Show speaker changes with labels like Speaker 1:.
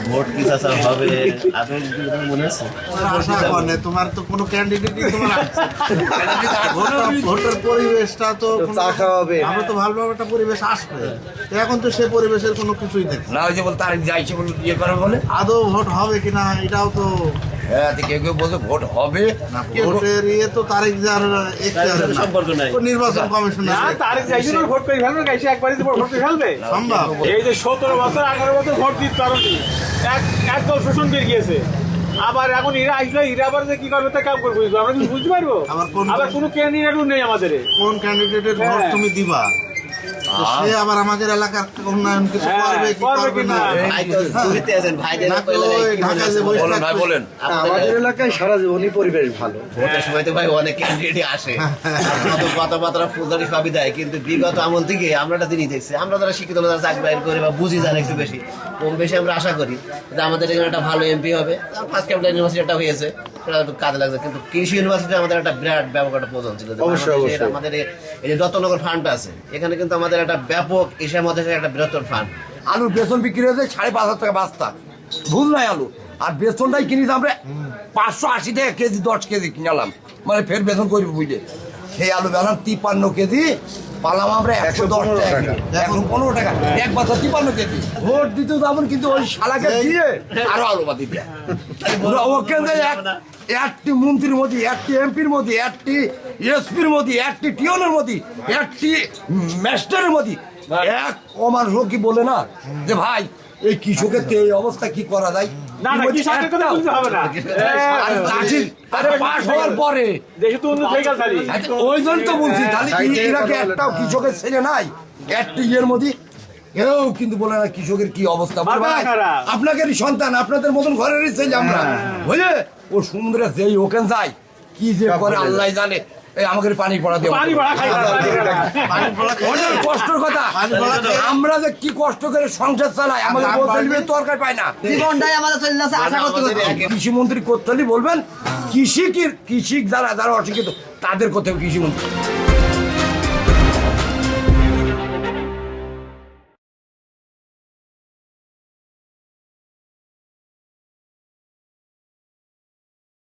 Speaker 1: Vote কি চাচা হবে আপনার মনে আছে?
Speaker 2: আশা করে তোমার তো কোনো ক্যান্ডিডেটই তোমার ভোটের পরিবেশটা তো
Speaker 3: চা খাওয়া হবে।
Speaker 2: আমরা তো ভালো একটা পরিবেশ আসবে, তো এখন তো সে পরিবেশের কোনো কিছুই দেখি
Speaker 4: না ওই যে বল তারিখ যাইছে বলে ইয়ে করে বলে
Speaker 2: আদৌ ভোট হবে কিনা এটাও তো
Speaker 4: হ্যাঁ কেউ কেউ বলছে ভোট হবে
Speaker 2: না, ভোটের ইয়ে তো তারিখ যার
Speaker 1: সাথে সম্পর্ক নাই।
Speaker 2: নির্বাচন কমিশন
Speaker 5: না তারিখ যাইছে না ভোট করে ফেলবে গাইছে একবারই তো ভোট করে ফেলবে
Speaker 2: সম্ভব।
Speaker 5: এই যে 17 বছর 18 বছর ভোট দিতে পারেনি এক দল শোষণ করে গিয়েছে আবার এখন এরা আসলে এরা আবার যে কি করবে তা কাম করবে আমরা কি বুঝতে পারবো আবার কোনো ক্যান্ডিডেটও নেই আমাদের
Speaker 2: কোন ক্যান্ডিডেটের ভোট
Speaker 5: হ্যাঁ।
Speaker 2: তুমি দিবা, তো সে আবার আমাদের এলাকার উন্নয়ন কিছু
Speaker 5: হ্যাঁ,
Speaker 2: করবে কি
Speaker 5: করবে
Speaker 2: করবে না,
Speaker 5: কিনা।
Speaker 1: ভাই তো ঘুরতে আছেন ভাইদের
Speaker 2: নাকি
Speaker 1: কইলেন
Speaker 2: ওই
Speaker 1: কি মনে
Speaker 2: ঢাকায়
Speaker 1: আছে?
Speaker 2: যে বসে
Speaker 4: বলেন ভাই
Speaker 2: থাকবে।
Speaker 4: বলেন
Speaker 3: আমাদের এলাকায় সারা জীবনই পরিবেশ ভালো।
Speaker 1: ভোটের সময় তো ভাই অনেক ক্যান্ডিডেট আসে কথাবার্তা ফুলদারি সবই দেয়, কিন্তু বিগত আমল থেকে আমরা একটা জিনিস দেখছি, আমরা যারা শিক্ষিত যারা চাকরি বাকরি করি বা বুঝি যারা একটু বেশি কম বেশি আমরা আশা করি যে আমাদের এখানে একটা ভালো এমপি হবে। ফার্স্ট ক্যাপিটাল ইউনিভার্সিটি একটা হয়েছে, সেটা একটু কাজে লাগছে, কিন্তু কৃষি ইউনিভার্সিটি আমাদের একটা বিরাট ব্যাপক একটা প্রয়োজন ছিল।
Speaker 3: অবশ্যই,
Speaker 1: বাংলাদেশের
Speaker 3: অবশ্যই।
Speaker 1: আমাদের এই যে দত্তনগর ফান্ড আছে, এখানে কিন্তু আমাদের একটা ব্যাপক এশিয়ার মধ্যে একটা বৃহত্তর ফান্ড।
Speaker 4: আলুর বেতন বিক্রি হয়েছে 5,500 টাকা বস্তা, ভুল নাই আলু। আর বেতনটাই কিনি আমরা 580 টাকা কেজি, 10 কেজি কিনালাম, মানে ফের বেতন করবি বুঝলে। সেই আলু বেলাম 53 কেজি, পালাম আমরা 110 টাকা কিনে। এখন 15 টাকা এক বছর 53 কেজি। ভোট দিতে যাবেন কিন্তু ওই শালাকে দিয়ে আরো আলু বাদি দেয়। ওখানে একটি মন্ত্রীর মধ্যে, একটি এমপির মধ্যে, একটি এসপির মধ্যে, একটি টিওনের মধ্যে, একটি মাস্টারের মধ্যে এক কমার লোক কি বলে না যে ভাই এই কৃষকের তো এই অবস্থা কি করা যায়?
Speaker 5: না না কি সরকার কথা বলতে হবে না
Speaker 4: আর চাষির আরে পাশ হওয়ার পরে
Speaker 5: দেশে তো উন্নত হয়ে গেল খালি
Speaker 4: ওই জন্য তো বলছি, তাহলে ইরাকে একটাও কৃষকের ছেলে নাই একটি ইয়ের মধ্যে। এও কিন্তু বলে না কৃষকের কি অবস্থা। বলে
Speaker 5: মাথা
Speaker 4: ভাই,
Speaker 5: খারাপ।
Speaker 4: আপনাদেরই সন্তান, আপনাদের মতন ঘরেরই ছেলে আমরা, বুঝলে? ও সমুদ্রে যেই ওখানে যায় কি যে করে আল্লাহ জানে। এই আমাকে পানি পড়া দেওয়া
Speaker 5: পানি ভরা খাই
Speaker 2: পানি পড়া খেয়ে-
Speaker 4: অনেক কষ্টের কথা।
Speaker 2: পানি পড়া খেয়ে-
Speaker 4: আমরা যে কি কষ্ট করে সংসার চালাই, আমাদের
Speaker 2: দাম
Speaker 4: বলতে
Speaker 2: বাড়বে।
Speaker 4: তরকারি পায় না।
Speaker 6: জীবনটাই আমাদের চলে যাচ্ছে আশা করতে করতে।
Speaker 4: কৃষি মন্ত্রী করতে বলবেন, কৃষি যারা যারা অশিক্ষিত তাদের কোথাও কৃষি মন্ত্রী